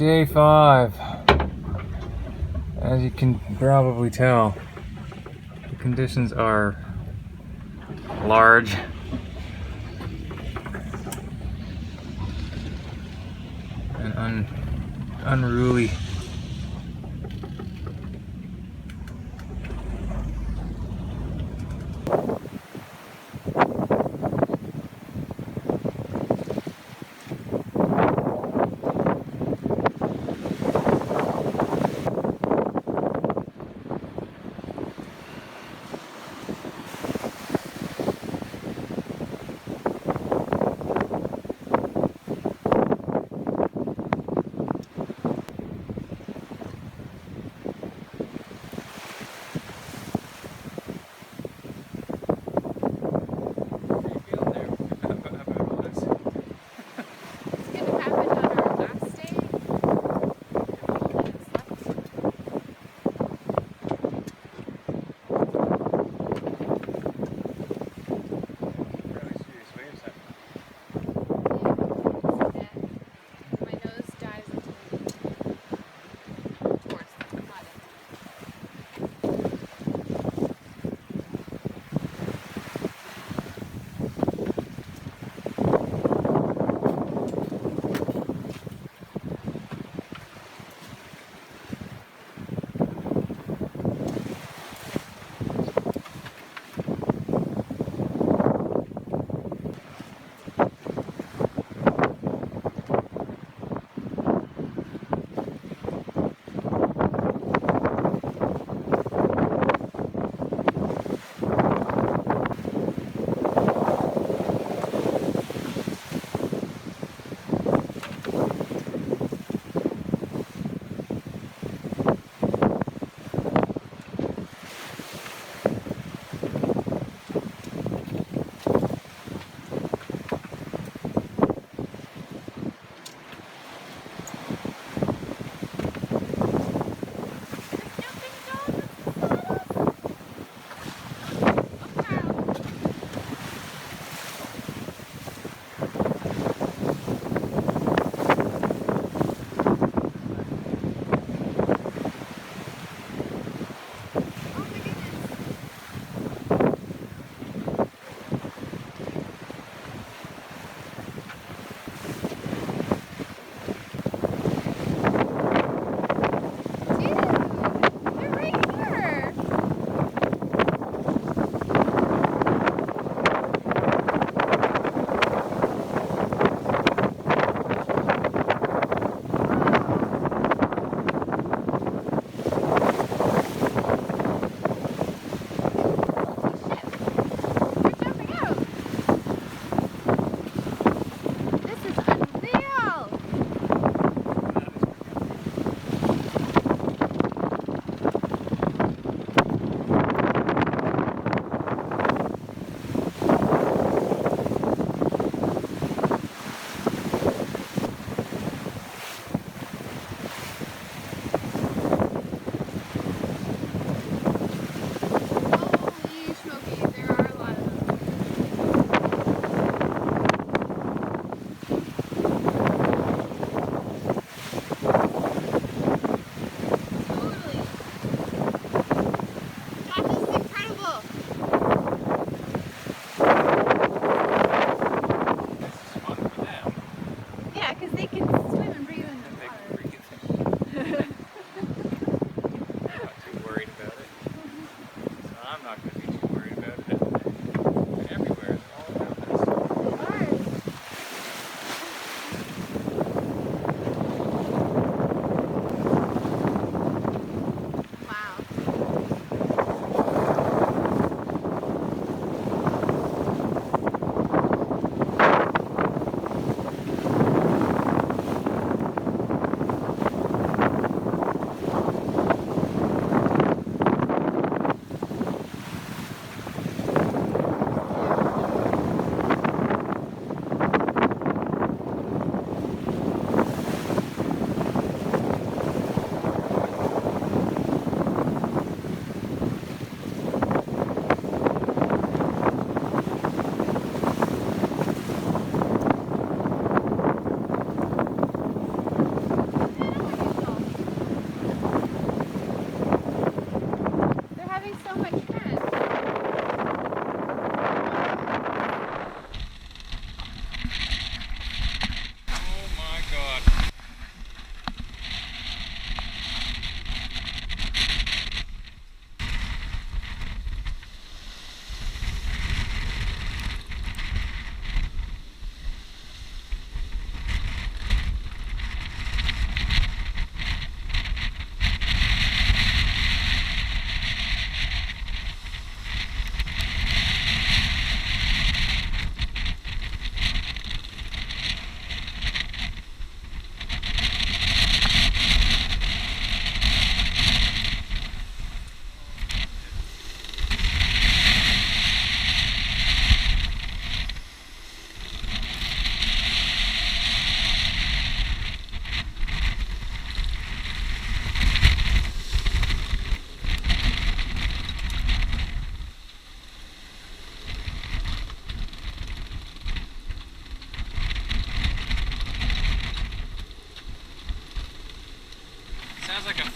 day 5. As you can probably tell, the conditions are large and unruly.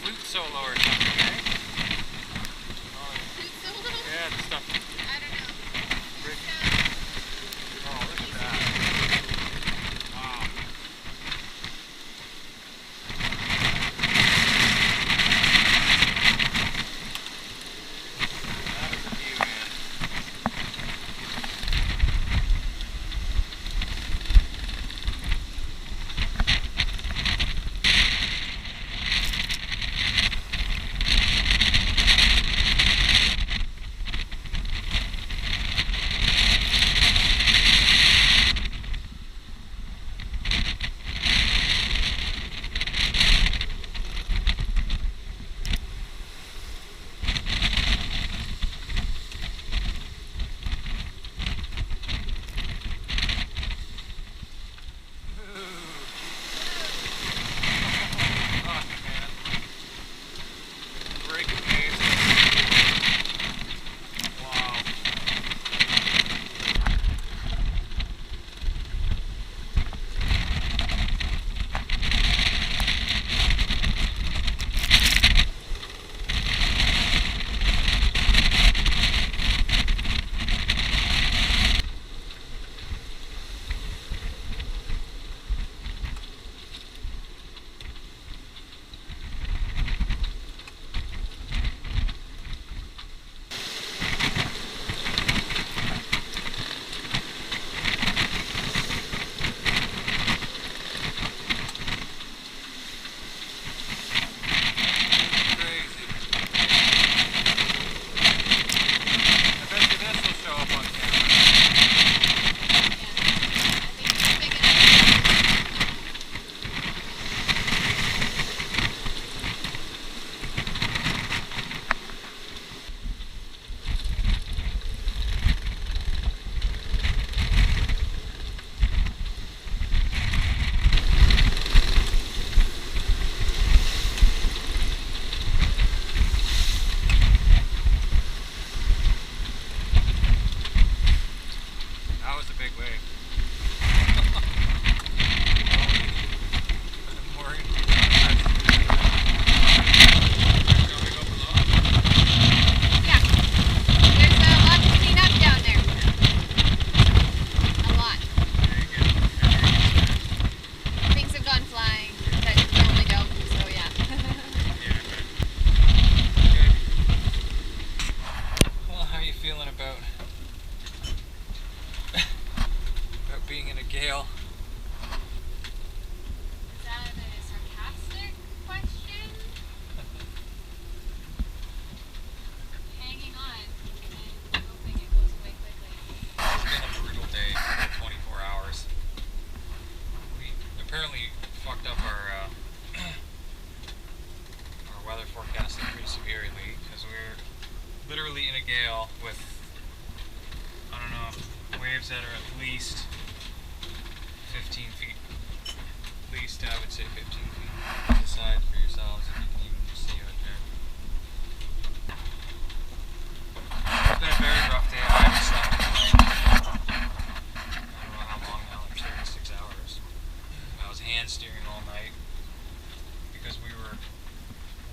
flute solo or something, eh? Flute solo? Yeah, the stuff. I don't know. Oh, look at that. Wow. That is a view, man. Being in a gale. Is that a sarcastic question? Hanging on and hoping it goes away quickly. It's been a brutal day, 24 hours. We apparently fucked up our weather forecasting pretty severely because we're literally in a gale with, I don't know, waves that are at least 15 feet. At least I would say 15 feet. Decide for yourselves if you can even see out there. It's been a very rough day. I haven't slept in I don't know how long now, like 36 hours. I was hand steering all night because we were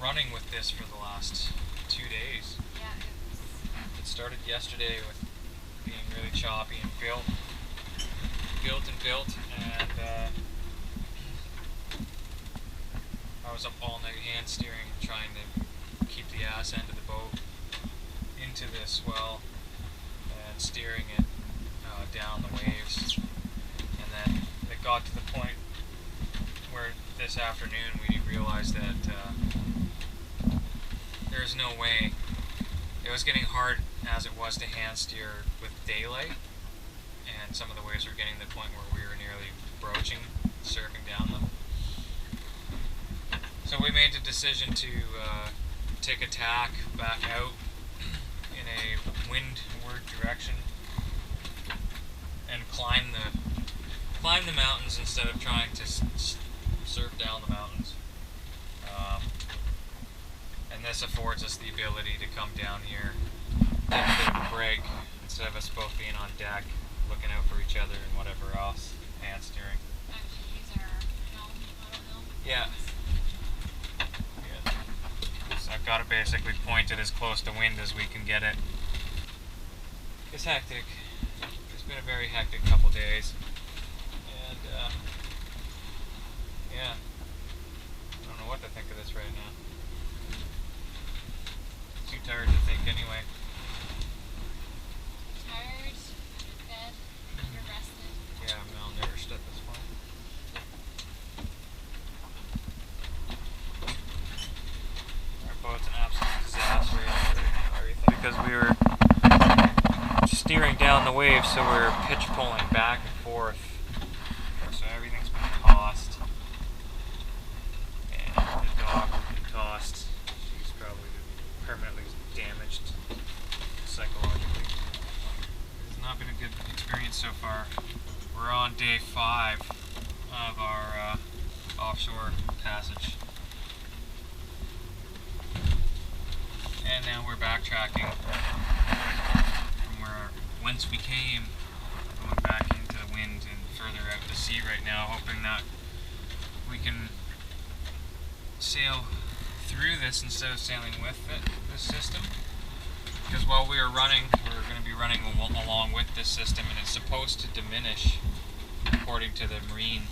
running with this for the last 2 days. Yeah, It started yesterday with being really choppy and built, and I was up all night hand steering, trying to keep the ass end of the boat into this swell and steering it down the waves. And then it got to the point where this afternoon we realized that there's no way. It was getting hard as it was to hand steer with daylight, and some of the waves were getting to the point where we were nearly broaching, surfing down them. So we made the decision to take a tack back out in a windward direction and climb the mountains instead of trying to surf down the mountains. And this affords us the ability to come down here, take a bit of a break, instead of us both being on deck, looking out for each other and whatever else, hand steering. actually use our helm, auto helm. Yeah. got it basically pointed as close to wind as we can get it. It's hectic. It's been a very hectic couple days. And, yeah. I don't know what to think of this right now. Too tired to think anyway. Tired, in bed, you're rested. Yeah, I'm malnourished at this point. Our boat's an absolute disaster because we were steering down the waves, so we were pitch pulling back and forth. So everything's been tossed. And the dog has been tossed. She's probably permanently damaged psychologically. It's not been a good experience so far. We're on day 5 of our offshore passage. And now we're backtracking from whence we came, going back into the wind and further out to sea right now, hoping that we can sail through this instead of sailing with it, this system. Because while we are running, we're going to be running along with this system, and it's supposed to diminish according to the marine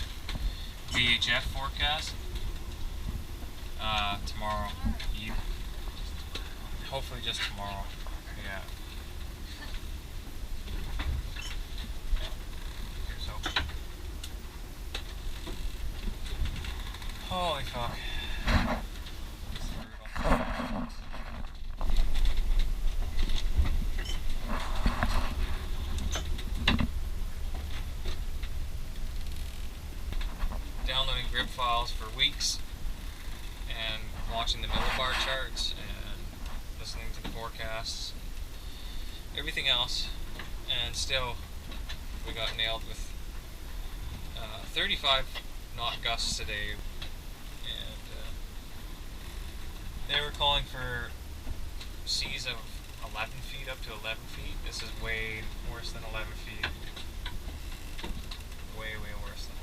VHF forecast tomorrow. Hopefully just tomorrow. Yeah. Here's hope. Holy fuck. It's brutal. Downloading grip files for weeks and watching the millibar charts and listening to the forecasts, everything else, and still we got nailed with 35 knot gusts today, and they were calling for seas of 11 feet up to 11 feet. This is way worse than 11 feet. Way, way worse than